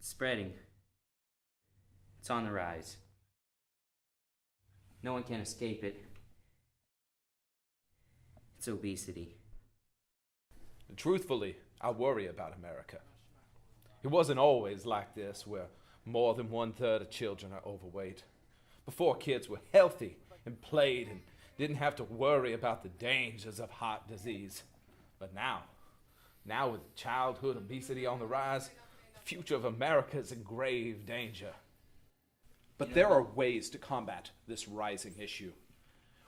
It's spreading. It's on the rise. No one can escape it. It's obesity. Truthfully, I worry about America. It wasn't always like this, where more than 1/3 of children are overweight. Before, kids were healthy and played and didn't have to worry about the dangers of heart disease. But now with childhood obesity on the rise, the future of America is in grave danger. But there are ways to combat this rising issue.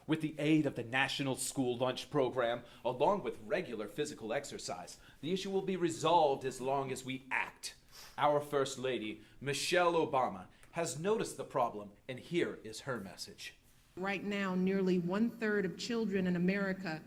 With the aid of the National School Lunch Program, along with regular physical exercise, the issue will be resolved as long as we act. Our First Lady, Michelle Obama, has noticed the problem, and here is her message. Right now, nearly 1/3 of children in America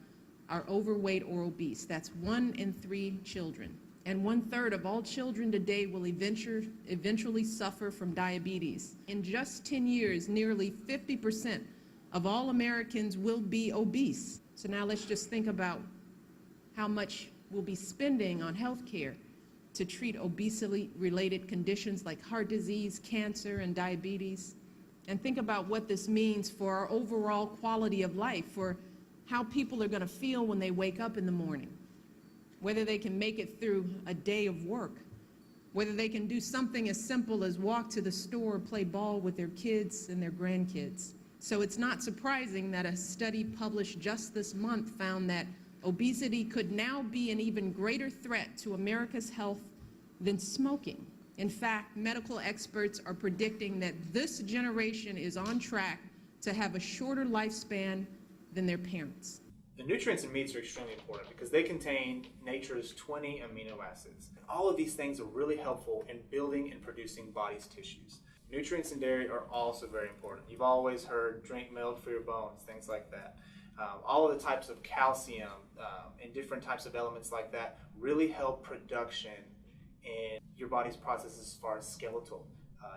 are overweight or obese. That's 1 in 3 children. And 1/3 of all children today will eventually suffer from diabetes. In just 10 years, nearly 50% of all Americans will be obese. So now let's just think about how much we'll be spending on health care to treat obesity-related conditions like heart disease, cancer, and diabetes. And think about what this means for our overall quality of life, for how people are going to feel when they wake up in the morning, whether they can make it through a day of work, whether they can do something as simple as walk to the store or play ball with their kids and their grandkids. So it's not surprising that a study published just this month found that obesity could now be an even greater threat to America's health than smoking. In fact, medical experts are predicting that this generation is on track to have a shorter lifespan than their parents. The nutrients in meats are extremely important because they contain nature's 20 amino acids. All of these things are really helpful in building and producing body's tissues. Nutrients in dairy are also very important. You've always heard drink milk for your bones, things like that. All of the types of calcium and different types of elements like that really help production in your body's processes as far as skeletal,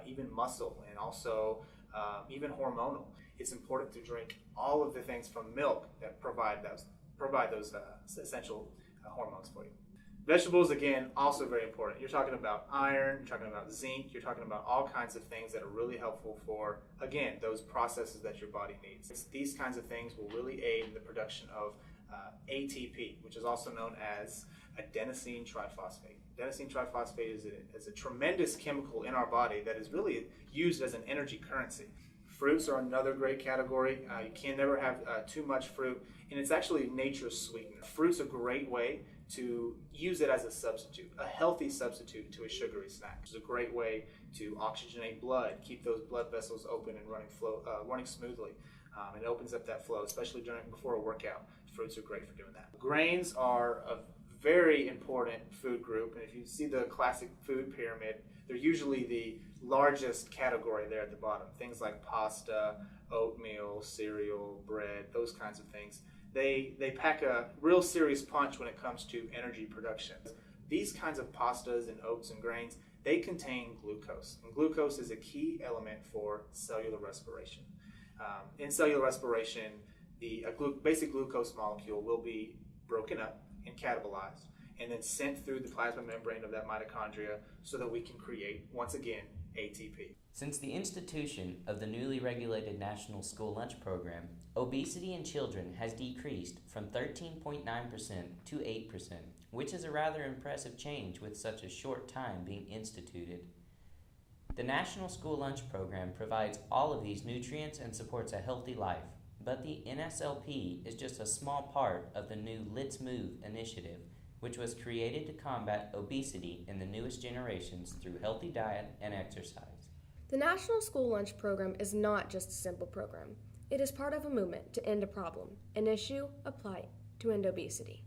even muscle, and also even hormonal. It's important to drink all of the things from milk that provide those essential hormones for you. Vegetables, again, also very important. You're talking about iron, you're talking about zinc, you're talking about all kinds of things that are really helpful for, again, those processes that your body needs. These kinds of things will really aid in the production of ATP, which is also known as adenosine triphosphate. Adenosine triphosphate is a tremendous chemical in our body that is really used as an energy currency. Fruits are another great category. You can never have too much fruit, and it's actually nature's sweetener. Fruit's a great way to use it as a substitute, a healthy substitute to a sugary snack. It's a great way to oxygenate blood, keep those blood vessels open and running smoothly. It opens up that flow, especially before a workout. Fruits are great for doing that. Grains are a very important food group, and if you see the classic food pyramid, they're usually the largest category there at the bottom. Things like pasta, oatmeal, cereal, bread, those kinds of things. They pack a real serious punch when it comes to energy production. These kinds of pastas and oats and grains, they contain glucose. And glucose is a key element for cellular respiration. In cellular respiration, the basic glucose molecule will be broken up and catabolized and then sent through the plasma membrane of that mitochondria so that we can create, once again, ATP. Since the institution of the newly regulated National School Lunch Program, obesity in children has decreased from 13.9% to 8%, which is a rather impressive change with such a short time being instituted. The National School Lunch Program provides all of these nutrients and supports a healthy life, but the NSLP is just a small part of the new Let's Move initiative, which was created to combat obesity in the newest generations through healthy diet and exercise. The National School Lunch Program is not just a simple program. It is part of a movement to end a problem, an issue, a plight, to end obesity.